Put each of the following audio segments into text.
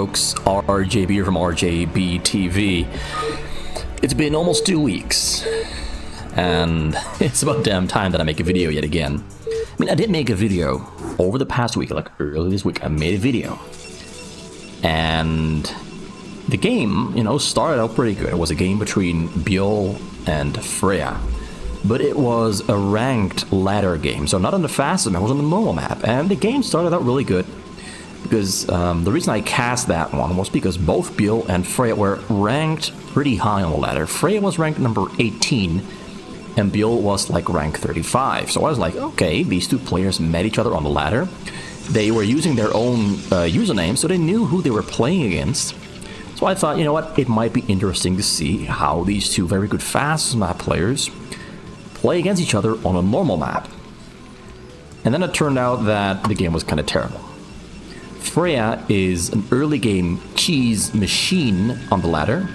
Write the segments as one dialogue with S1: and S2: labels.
S1: folks, RJB from RJB TV. It's been almost 2 weeks, and it's about damn time that I make a video yet again. I mean, I did make a video over the past week, like early this week, I made a video. And the game, started out pretty good. It was a game between Bjol and Freyja. But it was a ranked ladder game, so not on the fastest map, it was on the normal map. And the game started out really good. Because the reason I cast that one was because both Bjol and Freyja were ranked pretty high on the ladder. Freyja was ranked number 18, and Bjol was like rank 35. So I was like, okay, these two players met each other on the ladder. They were using their own username, so they knew who they were playing against. So I thought, you know what, it might be interesting to see how these two very good fast map players play against each other on a normal map. And then it turned out that the game was kind of terrible. Freyja is an early game cheese machine on the ladder,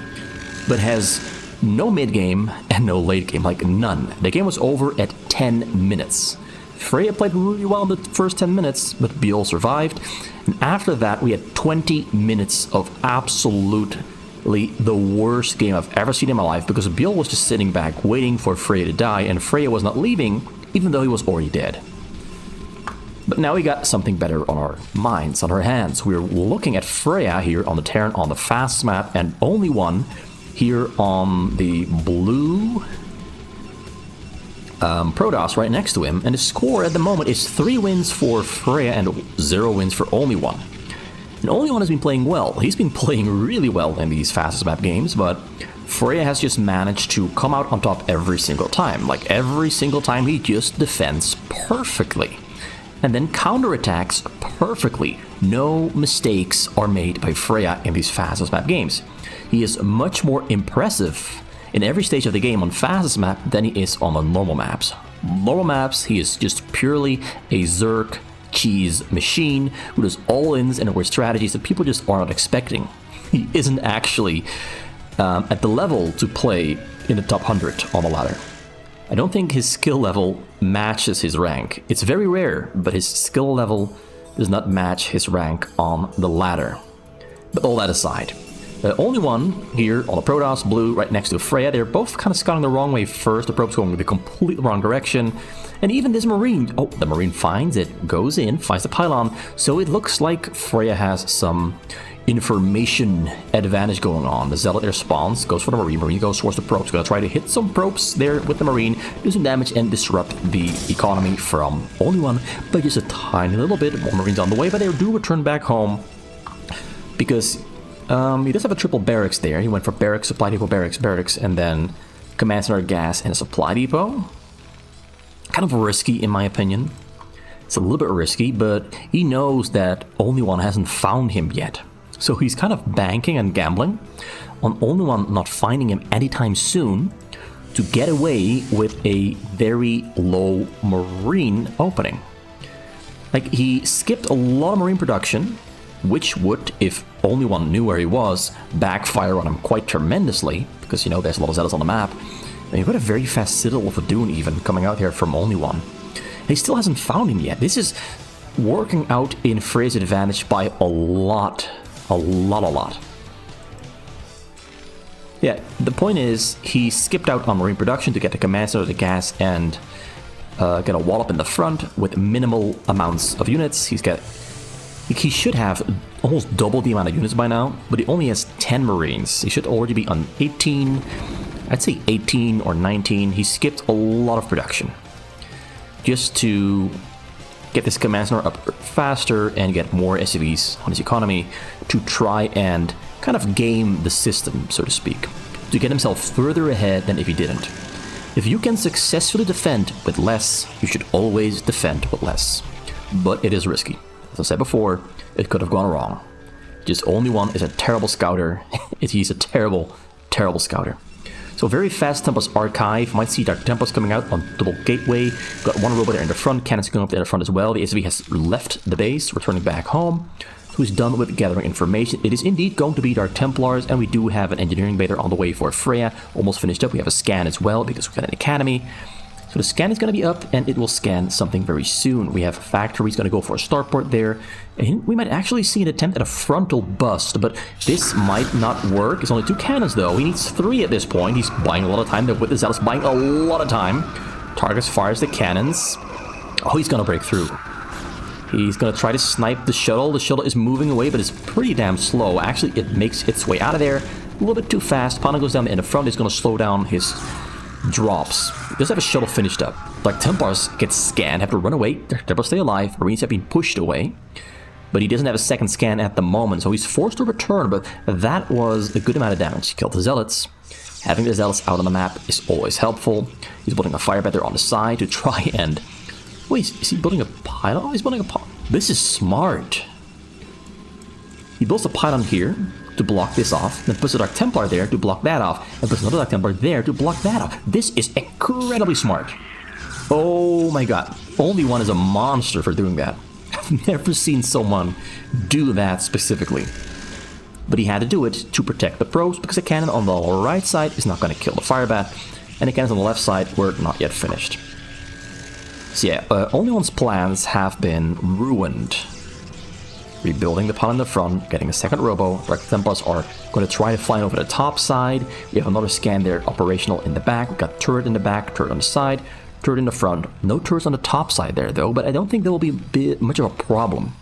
S1: but has no mid game and no late game, like none. The game was over at 10 minutes. Freyja played really well in the first 10 minutes, but Bjol survived. And after that, we had 20 minutes of absolutely the worst game I've ever seen in my life, because Bjol was just sitting back waiting for Freyja to die, and Freyja was not leaving, even though he was already dead. But now we got something better on our minds, on our hands. We're looking at Freyja here on the Terran on the fast map, and Only1 here on the blue Protoss right next to him. And the score at the moment is 3 wins for Freyja and 0 wins for Only1. And Only1 has been playing well. He's been playing really well in these fastest map games, but Freyja has just managed to come out on top every single time. Like every single time he just defends perfectly. And then counterattacks perfectly. No mistakes are made by Freyja in these fastest map games. He is much more impressive in every stage of the game on fastest map than he is on the normal maps. Normal maps, he is just purely a Zerg cheese machine who does all-ins and weird strategies that people just are not expecting. He isn't actually at the level to play in the top 100 on the ladder. I don't think his skill level matches his rank. It's very rare, but his skill level does not match his rank on the ladder. But all that aside, Only1 here on the Protoss blue right next to Freyja. They're both kind of scouting the wrong way first. The probe's going the completely wrong direction. And even this Marine, the Marine finds it, goes in, finds the pylon. So it looks like Freyja has some information advantage going on. The Zealot there spawns, goes for the Marine. Marine goes towards the probes. Gonna try to hit some probes there with the Marine, do some damage and disrupt the economy from Only1 by just a tiny little bit. More Marines on the way, but they do return back home because he does have a triple barracks there. He went for barracks, supply depot, barracks, and then command center, gas, and a supply depot. Kind of risky in my opinion. It's a little bit risky, but he knows that Only1 hasn't found him yet. So he's kind of banking and gambling on Only1 not finding him anytime soon to get away with a very low Marine opening. Like, he skipped a lot of Marine production, which would, if Only1 knew where he was, backfire on him quite tremendously, because, there's a lot of Zealots on the map. And you've got a very fast Citadel with a Dune even coming out here from Only1. He still hasn't found him yet. This is working out in Freyja's advantage by a lot. A lot. Yeah, the point is, he skipped out on Marine production to get the command center, the gas, and get a wall up in the front with minimal amounts of units. He should have almost double the amount of units by now, but he only has 10 Marines. He should already be on 18, I'd say 18 or 19. He skipped a lot of production just to get this command center up faster and get more SCVs on his economy to try and kind of game the system, so to speak, to get himself further ahead than if he didn't. If you can successfully defend with less, you should always defend with less. But it is risky. As I said before, it could have gone wrong. Just Only1 is a terrible scouter. He's a terrible, terrible scouter. So very fast Tempest Archive. Might see Dark Tempest coming out on double gateway. Got one robot there in the front. Cannons going up there in the front as well. The SV has left the base, returning back home. Who's done with gathering information. It is indeed going to be Dark Templars, and we do have an engineering baiter on the way for Freyja. Almost finished up. We have a scan as well because we've got an academy. So the scan is going to be up, and it will scan something very soon. We have Factory's going to go for a starport there. And we might actually see an attempt at a frontal bust, but this might not work. It's only 2 cannons, though. He needs 3 at this point. He's buying a lot of time. The Witness Zealot's buying a lot of time. Targus fires the cannons. Oh, he's going to break through. He's going to try to snipe the shuttle. The shuttle is moving away, but it's pretty damn slow. Actually, it makes its way out of there a little bit too fast. Pana goes down in the front. Is going to slow down his drops. He does have a shuttle finished up. Like, Templars get scanned, have to run away. Templars stay alive. Marines have been pushed away. But he doesn't have a second scan at the moment, so he's forced to return. But that was a good amount of damage. He killed the Zealots. Having the Zealots out on the map is always helpful. He's building a fire better on the side to try and... Wait, is he building a pylon? Oh, he's building a pylon. This is smart. He builds a pylon here to block this off, then puts a Dark Templar there to block that off, and puts another Dark Templar there to block that off. This is incredibly smart. Oh my god. Only1 is a monster for doing that. I've never seen someone do that specifically. But he had to do it to protect the pros, because the cannon on the right side is not going to kill the firebat, and the cannons on the left side were not yet finished. So yeah, Only1's plans have been ruined. Rebuilding the pylon in the front, getting a second robo. Dark Templars are going to try to fly over the top side. We have another scan there operational in the back. We've got turret in the back, turret on the side, turret in the front. No turrets on the top side there though, but I don't think there will be much of a problem.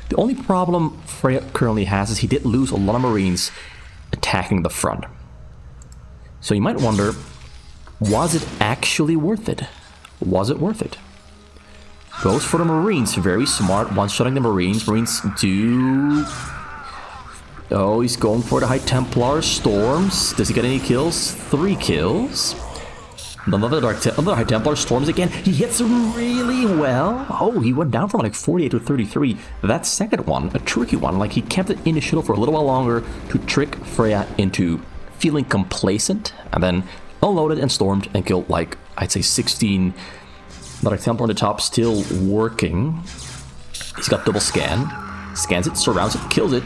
S1: The only problem Freyja currently has is he did lose a lot of Marines attacking the front. So you might wonder, was it actually worth it? Was it worth it? Goes for the Marines, very smart, one-shotting the Marines. Marines do... Oh, he's going for the High Templar Storms. Does he get any kills? 3 kills. Another High Templar Storms again. He hits really well. Oh, he went down from like 48 to 33. That second one, a tricky one, like he kept it in the shuttle for a little while longer to trick Freyja into feeling complacent, and then unloaded and stormed and killed like, I'd say 16. Another Templar on the top, still working. He's got double scan. Scans it, surrounds it, kills it.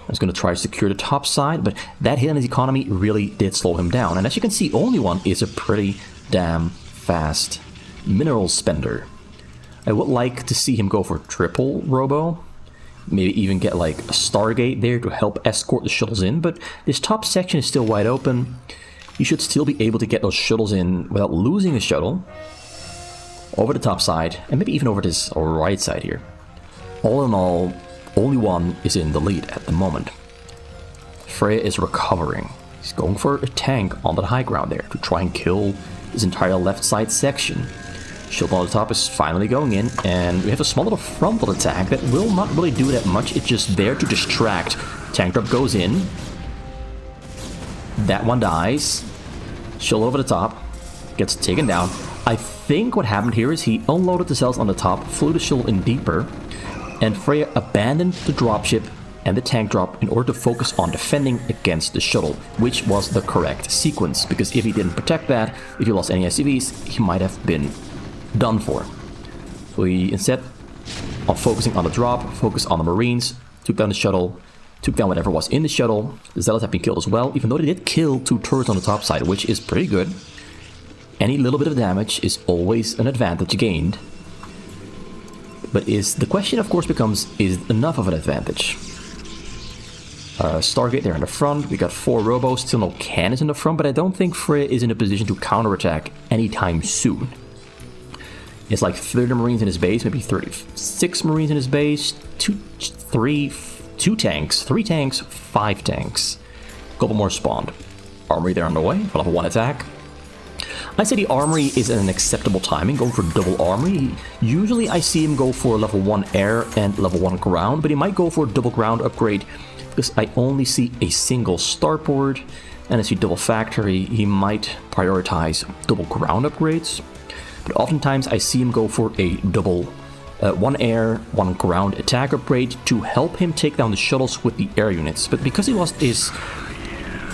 S1: He's going to try to secure the top side, but that hit on his economy really did slow him down. And as you can see, Only1 is a pretty damn fast mineral spender. I would like to see him go for triple robo. Maybe even get like a Stargate there to help escort the shuttles in, but this top section is still wide open. You should still be able to get those shuttles in without losing a shuttle. Over the top side, and maybe even over this right side here. All in all, Only1 is in the lead at the moment. Freyja is recovering. He's going for a tank on the high ground there to try and kill his entire left side section. Shield on the top is finally going in, and we have a small little frontal attack that will not really do that much. It's just there to distract. Tank drop goes in. That one dies. Shield over the top. Gets taken down. I think what happened here is he unloaded the cells on the top, flew the shuttle in deeper, and Freyja abandoned the dropship and the tank drop in order to focus on defending against the shuttle, which was the correct sequence, because if he didn't protect that, if he lost any SCVs, he might have been done for. So he, instead of focusing on the drop, focused on the Marines, took down the shuttle, took down whatever was in the shuttle. The Zealots have been killed as well, even though they did kill 2 turrets on the top side, which is pretty good. Any little bit of damage is always an advantage gained. But the question of course becomes, is enough of an advantage? Stargate there in the front, we got 4 robos, still no cannons in the front, but I don't think Freyja is in a position to counterattack anytime soon. It's like 30 Marines in his base, maybe 36 Marines in his base, 2 tanks, 3 tanks, 5 tanks. A couple more spawned. Armory there on the way, for level 1 attack. I say the armory is at an acceptable timing, going for double armory. Usually I see him go for level 1 air and level 1 ground, but he might go for a double ground upgrade because I only see a single starport, and I see double factory. He might prioritize double ground upgrades, but oftentimes I see him go for a double 1 air, 1 ground attack upgrade to help him take down the shuttles with the air units. But because he lost his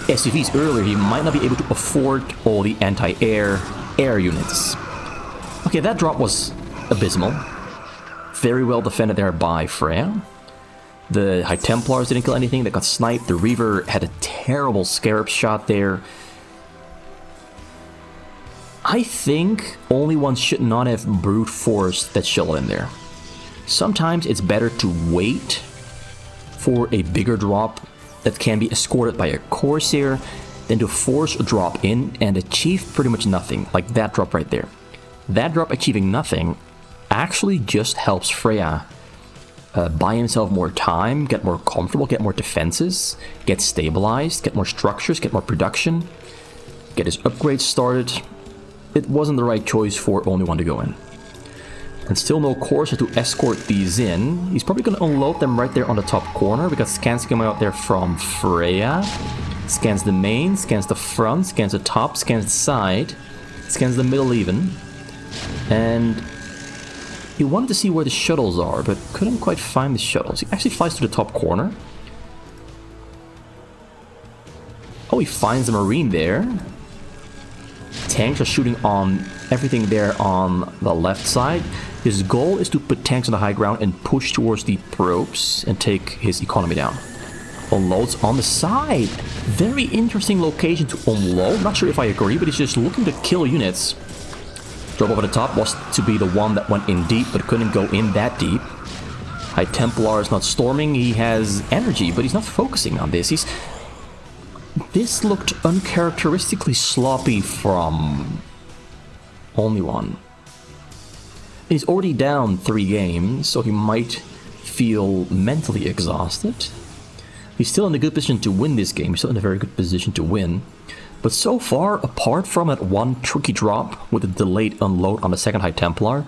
S1: SCVs earlier, he might not be able to afford all the anti-air units. Okay, that drop was abysmal. Very well defended there by Freyja. The High Templars didn't kill anything, they got sniped. The Reaver had a terrible scarab shot there. I think Only1 should not have brute forced that shuttle in there. Sometimes it's better to wait for a bigger drop that can be escorted by a Corsair than to force a drop in and achieve pretty much nothing, like that drop right there. That drop achieving nothing actually just helps Freyja buy himself more time, get more comfortable, get more defenses, get stabilized, get more structures, get more production, get his upgrades started. It wasn't the right choice for Only1 to go in. And still no Corsair to escort these in. He's probably going to unload them right there on the top corner because scans coming out there from Freyja. Scans the main, scans the front, scans the top, scans the side, scans the middle even. And he wanted to see where the shuttles are, but couldn't quite find the shuttles. He actually flies to the top corner. Oh, he finds the Marine there. Tanks are shooting on everything there on the left side. His goal is to put tanks on the high ground and push towards the probes and take his economy down. Unloads on the side. Very interesting location to unload. Not sure if I agree, but he's just looking to kill units. Drop over the top was to be the one that went in deep, but couldn't go in that deep. High Templar is not storming. He has energy, but he's not focusing on this. This looked uncharacteristically sloppy from Only1. He's already down 3 games, so he might feel mentally exhausted. He's still in a good position to win this game. He's still in a very good position to win. But so far, apart from that one tricky drop with a delayed unload on the second High Templar,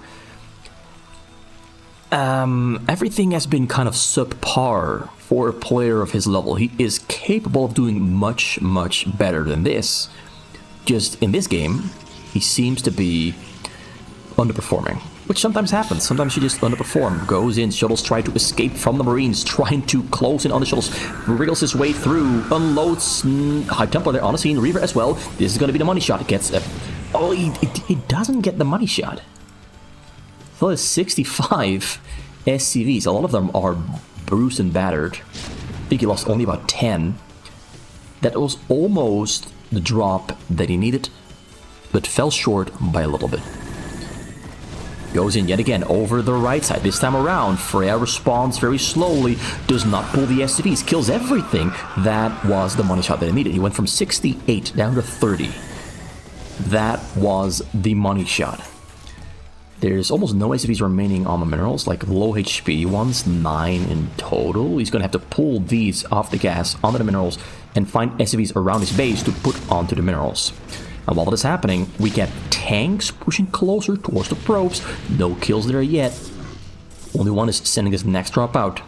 S1: everything has been kind of subpar for a player of his level. He is capable of doing much, much better than this. Just in this game, he seems to be underperforming. Which sometimes happens. Sometimes you just underperform. Goes in, shuttles try to escape from the Marines, trying to close in on the shuttles. Wriggles his way through, unloads High Templar there on the scene. Reaver as well. This is going to be the money shot. It gets... oh, he doesn't get the money shot. So there's 65 SCVs. A lot of them are bruised and battered. I think he lost only about 10. That was almost the drop that he needed, but fell short by a little bit. Goes in yet again over the right side. This time around, Freyja responds very slowly, does not pull the SCVs, kills everything. That was the money shot that he needed. He went from 68 down to 30. That was the money shot. There's almost no SCVs remaining on the minerals, like low HP ones, 9 in total. He's going to have to pull these off the gas onto the minerals and find SCVs around his base to put onto the minerals. And while that is happening, we get tanks pushing closer towards the probes. No kills there yet. Only1 is sending his next drop out.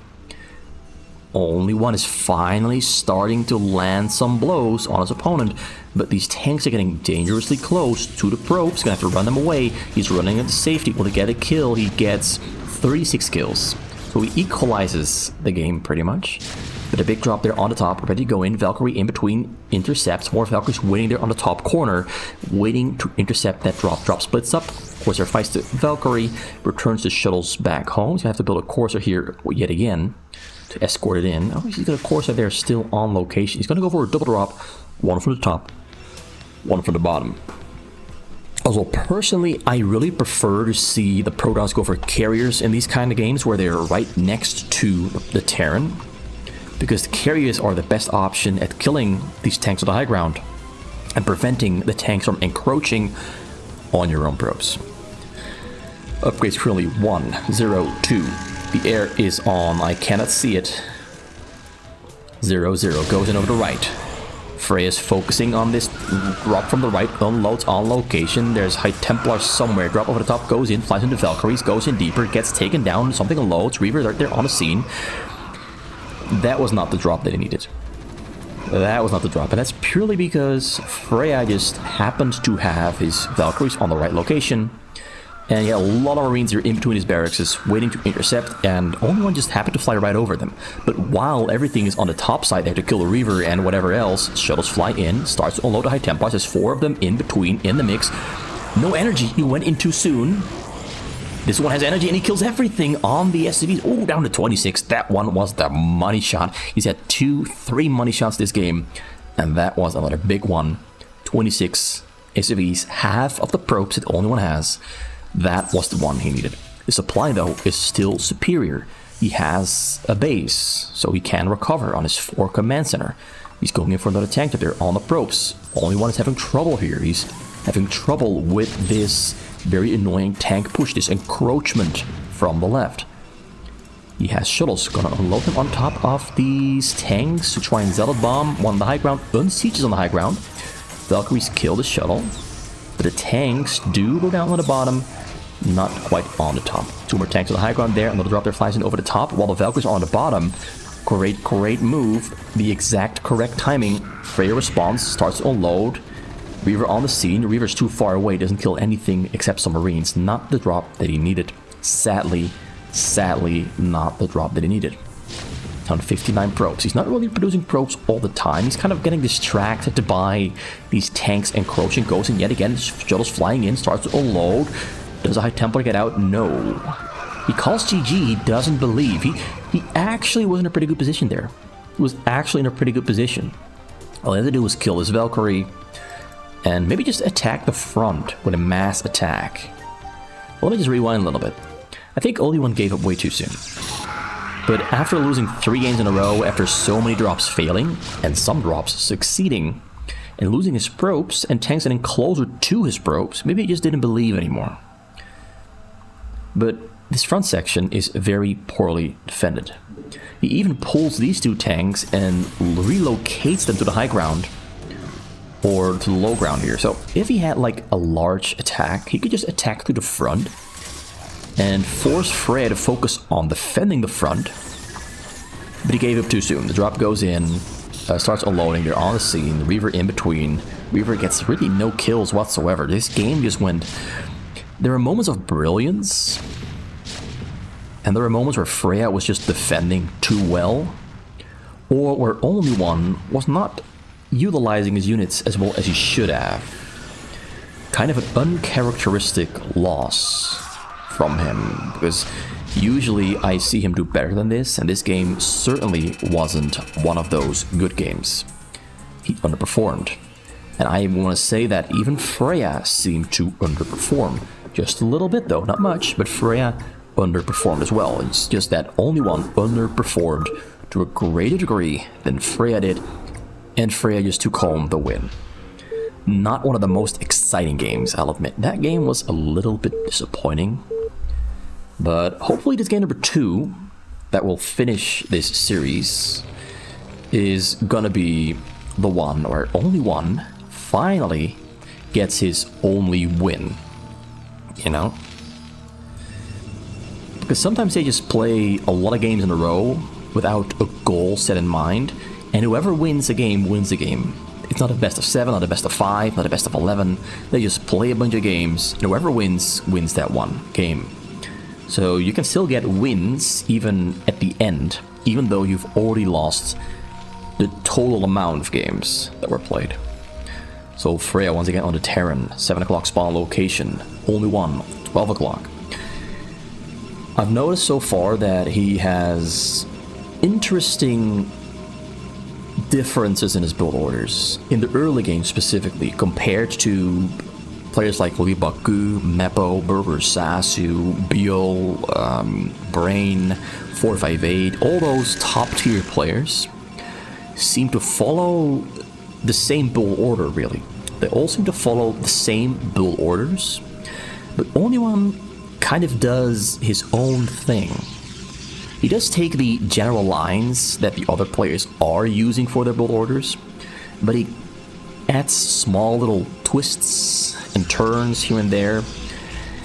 S1: Only1 is finally starting to land some blows on his opponent. But these tanks are getting dangerously close to the probes. Gonna have to run them away. He's running into safety. Will he get a kill? He gets 36 kills. So he equalizes the game pretty much. But a big drop there on the top, ready to go in. Valkyrie in between intercepts. More Valkyries waiting there on the top corner, waiting to intercept that drop. Drop splits up. Corsair fights the Valkyrie, returns the shuttles back home. He's going to have to build a Corsair here yet again to escort it in. Oh, he's got a Corsair there still on location. He's going to go for a double drop. One from the top, one from the bottom. Also, personally, I really prefer to see the Protons go for carriers in these kind of games where they're right next to the Terran, because the carriers are the best option at killing these tanks on the high ground and preventing the tanks from encroaching on your own probes. Upgrades currently 1, 0, 2. The air is on. I cannot see it. 0, 0. Goes in over the right. Freyja is focusing on this drop from the right. Unloads on location. There's High Templar somewhere. Drop over the top. Goes in. Flies into Valkyries. Goes in deeper. Gets taken down. Something unloads. Reaver right there on the scene. That was not the drop that he needed. That was not the drop. And that's purely because Freyja just happened to have his Valkyries on the right location. And he had a lot of Marines here in between his barracks just waiting to intercept, and Only1 just happened to fly right over them. But while everything is on the top side there to kill the Reaver and whatever else, shuttles fly in, starts to unload the High Templars. There's 4 of them in between, in the mix. No energy, he went in too soon. This one has energy and he kills everything on the SCVs. Oh, down to 26. That one was the money shot. He's had 2, 3 money shots this game, and that was another big one. 26 SUVs, half of the probes that Only1 has, that was the one he needed. The supply, though, is still superior. He has a base, so he can recover on his 4 command center. He's going in for another tank there on the probes. Only1 is having trouble here. He's having trouble with this very annoying tank push, this encroachment from the left. He has shuttles, gonna unload them on top of these tanks to try and zealot bomb one on the high ground, unsieges on the high ground. Valkyries kill the shuttle, but the tanks do go down on the bottom, not quite on the top. 2 more tanks on the high ground there, another drop there flies in over the top, while the Valkyries are on the bottom. Great move, the exact correct timing. Freyja responds, starts to unload. Reaver on the scene. The Reaver's too far away, doesn't kill anything except some Marines. Not the drop that he needed. Sadly, not the drop that he needed. On 59 probes. He's not really producing probes all the time. He's kind of getting distracted by these tanks encroaching. Goes in yet again. Shuttle's flying in, starts to unload. Does a High Templar get out? No. He calls GG. He doesn't believe. He actually was in a pretty good position there. He was actually in a pretty good position. All he had to do was kill his Valkyrie and maybe just attack the front with a mass attack. Well, let me just rewind a little bit. I think Only1 gave up way too soon. But after losing 3 games in a row, after so many drops failing, and some drops succeeding, and losing his probes and tanks getting closer to his probes, maybe he just didn't believe anymore. But this front section is very poorly defended. He even pulls these 2 tanks and relocates them to the high ground, or to the low ground here. So if he had like a large attack, he could just attack through the front and force Freyja to focus on defending the front. But he gave up too soon. The drop goes in, starts unloading, they're on the scene, the Reaver in between. Reaver gets really no kills whatsoever. This game just went... There were moments of brilliance, and there were moments where Freyja was just defending too well, or where Only1 was not utilizing his units as well as he should have. Kind of an uncharacteristic loss from him, because usually I see him do better than this, and this game certainly wasn't one of those good games. He underperformed. And I want to say that even Freyja seemed to underperform. Just a little bit though, not much, but Freyja underperformed as well. It's just that Only1 underperformed to a greater degree than Freyja did, and Freyja just took home the win. Not one of the most exciting games, I'll admit. That game was a little bit disappointing. But hopefully this game number 2 that will finish this series is gonna be the one where Only1 finally gets his only win. You know? Because sometimes they just play a lot of games in a row without a goal set in mind, and whoever wins a game wins a game. It's not a best of 7, not a best of 5, not a best of 11. They just play a bunch of games, and whoever wins, wins that one game. So you can still get wins even at the end, even though you've already lost the total amount of games that were played. So Freyja once again on the Terran, 7 o'clock spawn location, Only1, 12 o'clock. I've noticed so far that he has interesting differences in his build orders, in the early game specifically, compared to players like Libaku, Meppo, Berber, Sasu, Biol, Brain, 458, all those top tier players seem to follow the same build order, really. They all seem to follow the same build orders, but Only1 kind of does his own thing. He does take the general lines that the other players are using for their build orders, but he adds small little twists and turns here and there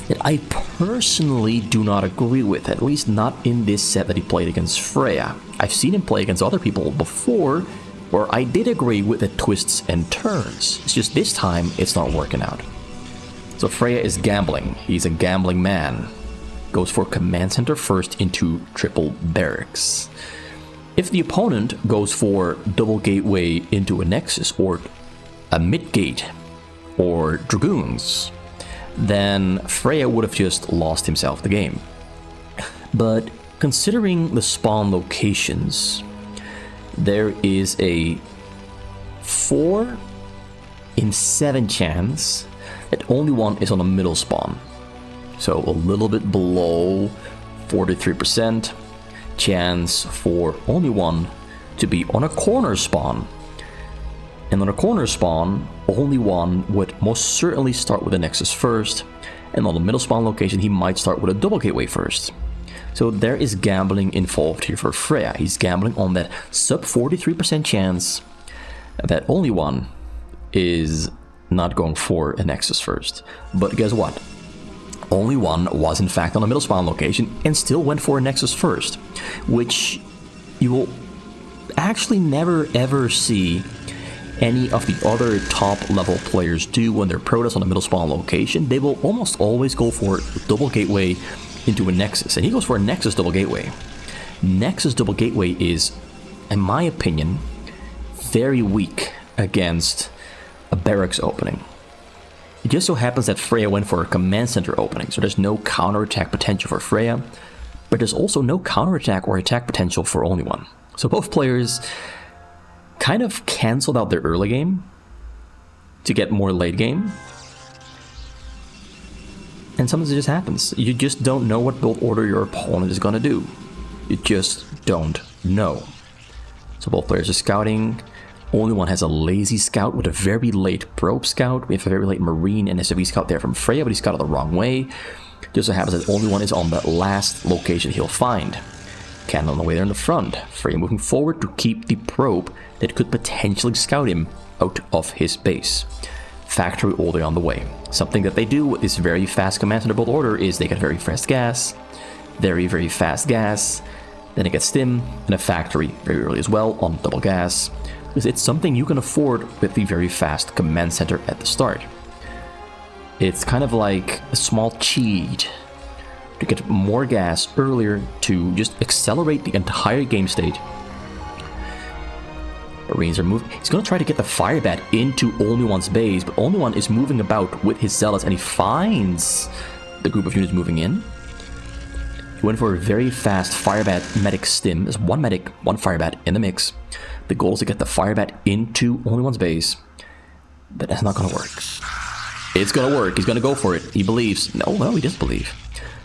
S1: that I personally do not agree with, at least not in this set that he played against Freyja. I've seen him play against other people before where I did agree with the twists and turns. It's just this time it's not working out. So Freyja is gambling. He's a gambling man. Goes for command center first into triple barracks. If the opponent goes for double gateway into a nexus or a mid gate or dragoons, then Freyja would have just lost himself the game. But considering the spawn locations, there is a 4 in 7 chance that Only1 is on a middle spawn. So a little bit below 43% chance for Only1 to be on a corner spawn. And on a corner spawn, Only1 would most certainly start with a Nexus first, and on the middle spawn location he might start with a double gateway first. So there is gambling involved here for Freyja. He's gambling on that sub 43% chance that Only1 is not going for a Nexus first. But guess what? Only1 was in fact on a middle spawn location and still went for a Nexus first, which you will actually never ever see any of the other top level players do when they're Protoss on a middle spawn location. They will almost always go for double gateway into a Nexus, and he goes for a Nexus double gateway. Nexus double gateway is, in my opinion, very weak against a barracks opening. It just so happens that Freyja went for a command center opening, so there's no counterattack potential for Freyja, but there's also no counterattack or attack potential for Only1. So both players kind of canceled out their early game to get more late game. And sometimes it just happens. You just don't know what build order your opponent is going to do. You just don't know. So both players are scouting. Only1 has a lazy scout with a very late probe scout. We have a very late marine and SFV scout there from Freyja, but he scouted the wrong way. Just so happens that Only1 is on the last location he'll find. Cannon on the way there in the front. Freyja moving forward to keep the probe that could potentially scout him out of his base. Factory all the way on the way. Something that they do with this very fast command center build order is they get very fast gas, very fast gas, then it gets stim, and a factory very early as well on double gas. Because it's something you can afford with the very fast command center at the start. It's kind of like a small cheat to get more gas earlier to just accelerate the entire game state. Marines are moving. He's going to try to get the fire bat into Only1's base, but Only1 is moving about with his zealots, and he finds the group of units moving in. He went for a very fast fire bat medic stim. There's one medic, one fire bat in the mix. The goal is to get the fire bat into Only1's base, but that's not going to work. It's going to work. He's going to go for it. He believes. No, he doesn't believe.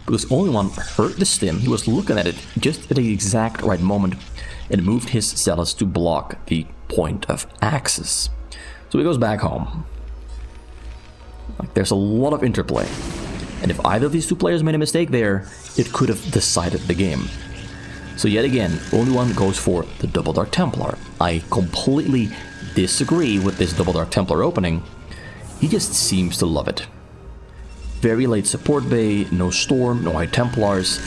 S1: Because Only1 heard the stim. He was looking at it just at the exact right moment and moved his zealots to block the point of access. So he goes back home. Like, there's a lot of interplay. And if either of these two players made a mistake there, it could have decided the game. So yet again, Only1 goes for the Double Dark Templar. I completely disagree with this Double Dark Templar opening. He just seems to love it. Very late support bay, no Storm, no High Templars.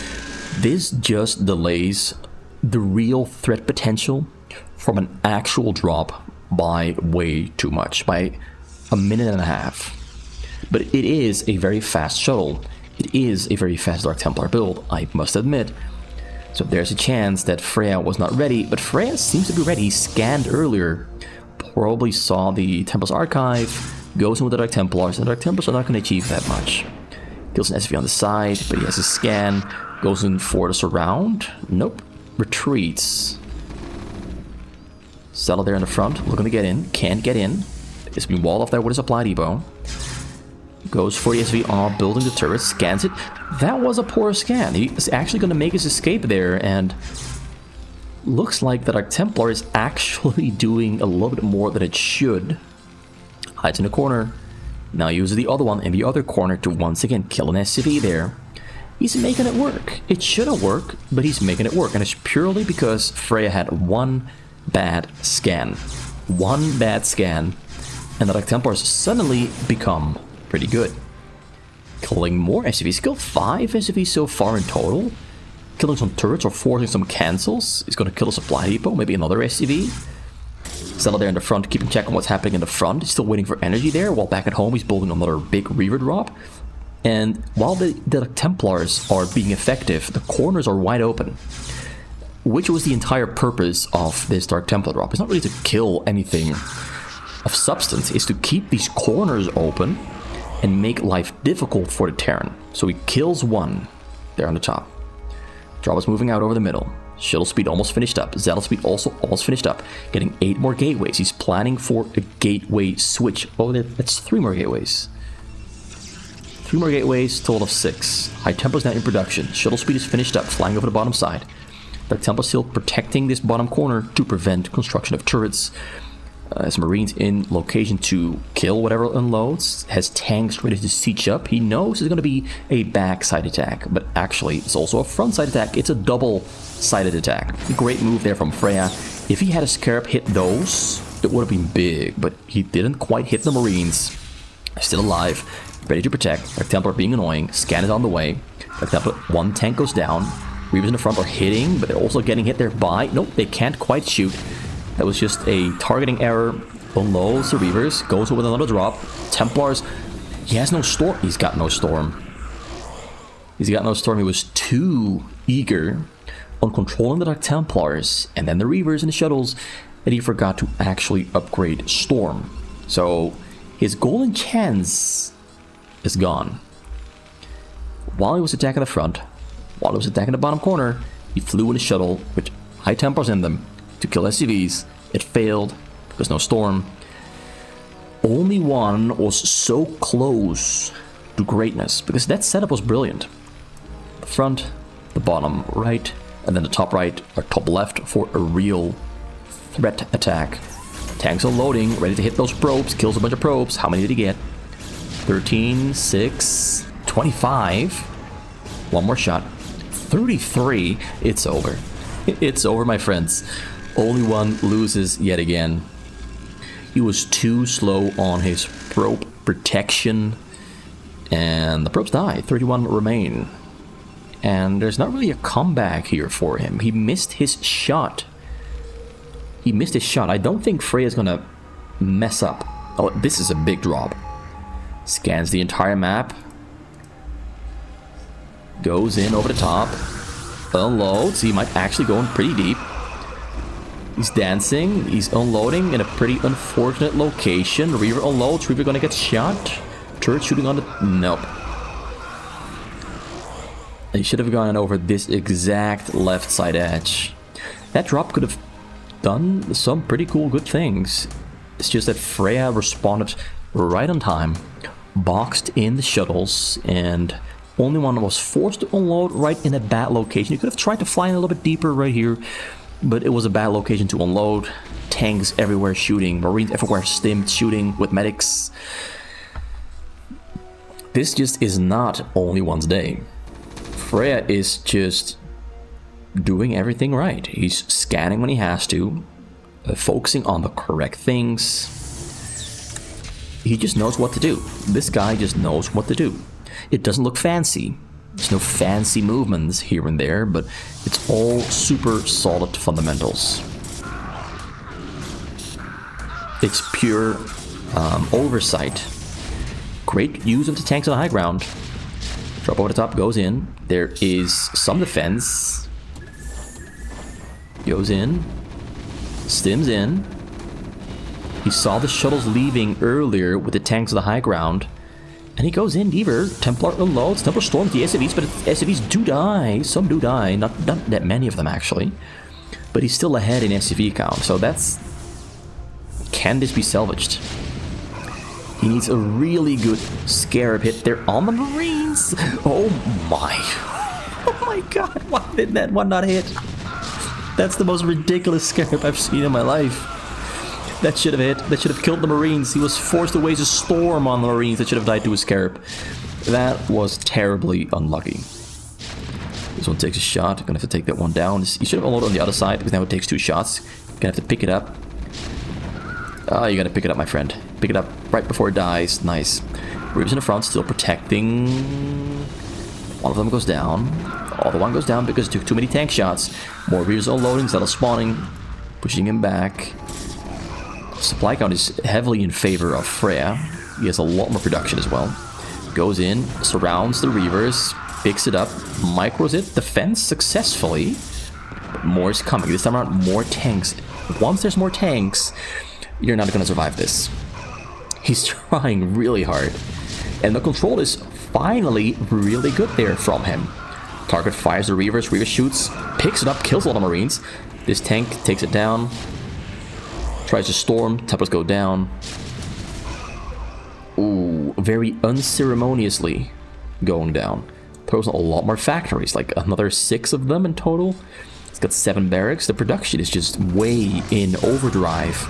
S1: This just delays the real threat potential from an actual drop by way too much, by a minute and a half. But it is a very fast shuttle. It is a very fast Dark Templar build, I must admit. So there's a chance that Freyja was not ready, but Freyja seems to be ready. He scanned earlier, probably saw the Templar's archive, goes in with the Dark Templars, and the Dark Templars are not going to achieve that much. Kills an SV on the side, but he has a scan, goes in for the surround. Nope. Retreats. Settle there in the front, looking to get in, can't get in. It's been walled off there with a supply depot. Goes for the SVR, building the turret, scans it. That was a poor scan. He's actually going to make his escape there, and looks like the Dark Templar is actually doing a little bit more than it should. Hides in the corner. Now uses the other one in the other corner to once again kill an SCV there. He's making it work. It shouldn't work, but he's making it work. And it's purely because Freyja had one bad scan. One bad scan. And the Dark Templars suddenly become pretty good. Killing more SCVs. Killed 5 SCVs so far in total. Killing some turrets or forcing some cancels. He's going to kill a supply depot, maybe another SCV. Settle there in the front, keeping check on what's happening in the front. He's still waiting for energy there, while back at home he's building another big Reaver drop. And while the Templars are being effective, the corners are wide open. Which was the entire purpose of this Dark Templar drop. It's not really to kill anything of substance, it's to keep these corners open and make life difficult for the Terran. So he kills one there on the top. Drop is moving out over the middle. Shuttle speed almost finished up. Zealot speed also almost finished up. Getting 8 more gateways. He's planning for a gateway switch. Oh, that's 3 more gateways. 3 more gateways, total of 6. High Templar's now in production. Shuttle speed is finished up, flying over the bottom side. Dark Templar still protecting this bottom corner to prevent construction of turrets. Has Marines in location to kill whatever unloads. Has tanks ready to siege up. He knows it's going to be a backside attack, but actually it's also a frontside attack. It's a double-sided attack. A great move there from Freyja. If he had a Scarab hit those, it would have been big, but he didn't quite hit the Marines. Still alive, ready to protect. Dark Templar being annoying. Scan is on the way. Dark Templar, 1 tank goes down. Reavers in the front are hitting, but they're also getting hit there by... Nope, they can't quite shoot. That was just a targeting error. Unloads the Reavers, goes with another drop. Templars, he has no storm. He's got no storm. He's got no storm. He was too eager on controlling the Dark Templars and then the Reavers and the shuttles that he forgot to actually upgrade storm. So his golden chance is gone. While he was attacking the front, while he was attacking the bottom corner, he flew in a shuttle with High Templars in them to kill SCVs. It failed because no storm. Only1 was so close to greatness because that setup was brilliant. The front, the bottom right, and then the top right or top left for a real threat attack. Tanks are loading, ready to hit those probes. Kills a bunch of probes. How many did he get? 13, 6, 25. One more shot. 33. It's over. It's over, my friends. Only1 loses yet again. He was too slow on his probe protection, and the probes die. 31 remain. And there's not really a comeback here for him. He missed his shot. He missed his shot. I don't think Freyja's gonna mess up. Oh, this is a big drop. Scans the entire map. Goes in over the top. Unloads. He might actually go in pretty deep. He's dancing. He's unloading in a pretty unfortunate location. Reaver unloads. Reaver gonna get shot. Turret shooting on the... Nope. He should have gone over this exact left side edge. That drop could have done some pretty cool good things. It's just that Freyja responded right on time, boxed in the shuttles, and Only1 was forced to unload right in a bad location. He could have tried to fly in a little bit deeper right here, but it was a bad location to unload. Tanks everywhere shooting, Marines everywhere stimmed shooting with medics. This just is not Only1's day. Freyja is just doing everything right. He's scanning when he has to, focusing on the correct things. He just knows what to do. This guy just knows what to do. It doesn't look fancy. There's no fancy movements here and there, but it's all super solid fundamentals. It's pure oversight. Great use of the tanks on the high ground. Drop over the top, goes in. There is some defense. Goes in. Stims in. He saw the shuttles leaving earlier with the tanks on the high ground. And he goes in deeper. Templar unloads. Templar storms the SCVs, but SCVs do die. Some do die. Not that many of them, actually. But he's still ahead in SCV count. So that's... Can this be salvaged? He needs a really good Scarab hit there on the Marines. Oh my. Oh my god. Why did that one not hit? That's the most ridiculous Scarab I've seen in my life. That should have hit. That should have killed the Marines. He was forced to waste a storm on the Marines that should have died to a Scarab. That was terribly unlucky. This one takes a shot. Gonna have to take that one down. You should have unloaded on the other side because now it takes 2 shots. Gonna have to pick it up. Oh, you gotta pick it up, my friend. Pick it up right before it dies. Nice. Reavers in the front, still protecting. One of them goes down. The other one goes down because it took too many tank shots. More Reavers unloading, instead of spawning. Pushing him back. Supply count is heavily in favor of Freyja. He has a lot more production as well. Goes in, surrounds the Reavers, picks it up, micros it, defends successfully. But more is coming. This time around, more tanks. Once there's more tanks, you're not gonna survive this. He's trying really hard. And the control is finally really good there from him. Target fires the Reavers. Reaver shoots, picks it up, kills a lot of Marines. This tank takes it down. Tries to storm. Tempers go down. Ooh, very unceremoniously going down. Throws a lot more factories, like another 6 of them in total. It's got 7 barracks. The production is just way in overdrive.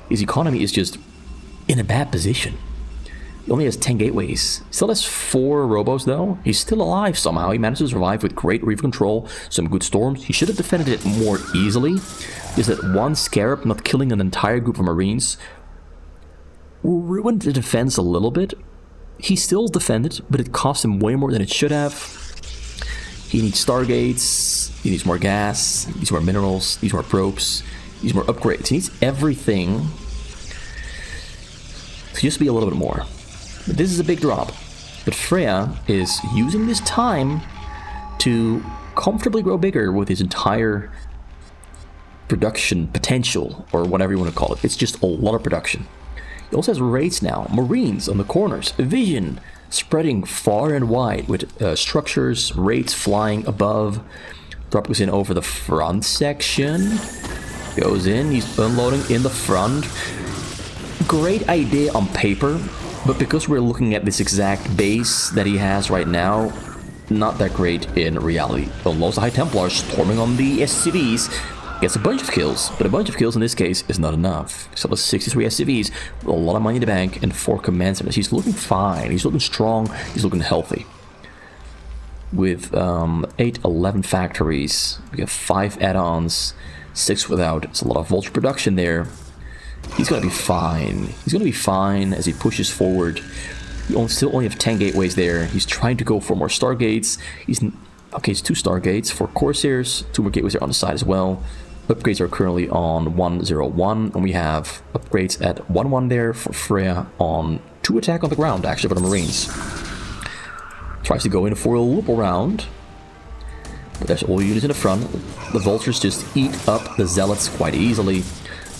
S1: His economy is just in a bad position. He only has 10 gateways. Still has 4 robos though. He's still alive somehow. He managed to survive with great Reaver control, some good storms. He should have defended it more easily. Is that one Scarab not killing an entire group of Marines ruined the defense a little bit. He still defended, but it cost him way more than it should have. He needs Stargates, he needs more gas, he needs more minerals, he needs more probes, he needs more upgrades. He needs everything to just be a little bit more. But this is a big drop. But Freyja is using this time to comfortably grow bigger with his entire production potential, or whatever you want to call it. It's just a lot of production. He also has raids now, Marines on the corners, vision spreading far and wide with structures, raids flying above. Drop goes in over the front section. Goes in, he's unloading in the front. Great idea on paper, but because we're looking at this exact base that he has right now, not that great in reality. Unloads the High Templars, storming on the SCVs. Gets a bunch of kills, but a bunch of kills in this case is not enough. Still has 63 SCVs with a lot of money in the bank and 4 command centers. He's looking fine, he's looking strong, he's looking healthy. With 8, 11 factories, we have 5 add-ons, 6 without. It's a lot of vulture production there. He's gonna be fine. He's gonna be fine as he pushes forward. You still only have 10 gateways there. He's trying to go for more Stargates. Okay, it's 2 Stargates for Corsairs, 2 more gateways are on the side as well. Upgrades are currently on 101, and we have upgrades at 1-1 there for Freyja on 2 attack on the ground, actually, for the Marines. Tries to go in for a loop around, but there's all units in the front. The Vultures just eat up the Zealots quite easily.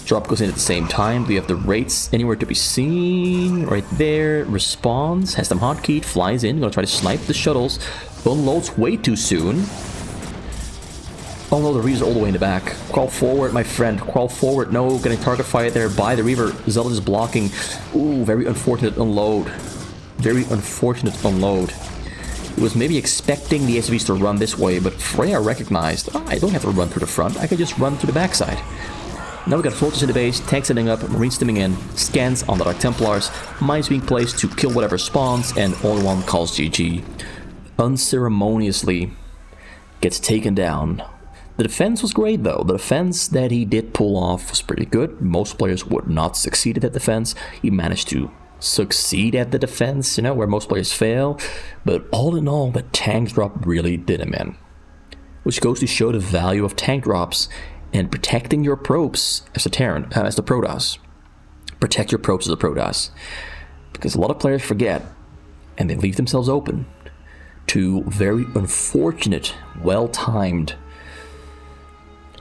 S1: Drop goes in at the same time. We have the Wraiths anywhere to be seen. Right there, responds, has them hotkeyed, flies in, gonna try to snipe the shuttles. Unloads way too soon. Oh no, the Reavers are all the way in the back. Crawl forward, my friend. Crawl forward. No, getting target fired there by the Reaver. Zealot is blocking. Ooh, very unfortunate unload. Very unfortunate unload. He was maybe expecting the SCVs to run this way, but Freyja recognized, I don't have to run through the front. I can just run through the backside. Now we got Vultures in the base, tanks setting up, Marines stimming in, scans on the Dark Templars, mines being placed to kill whatever spawns, and Only1 calls GG. Unceremoniously gets taken down. The defense was great though. The defense that he did pull off was pretty good. Most players would not succeed at that defense. He managed to succeed at the defense, you know, where most players fail. But all in all, the tank drop really did him in. Which goes to show the value of tank drops and protecting your probes as a Terran, as the Protoss. Protect your probes as a Protoss. Because a lot of players forget, and they leave themselves open to very unfortunate, well-timed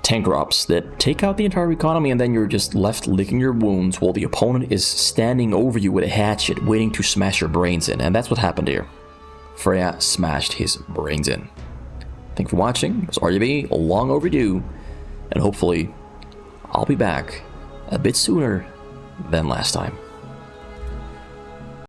S1: tank drops that take out the entire economy, and then you're just left licking your wounds while the opponent is standing over you with a hatchet waiting to smash your brains in. And that's what happened here. Freyja smashed his brains in. Thanks for watching. It was RGB, long overdue, and hopefully I'll be back a bit sooner than last time.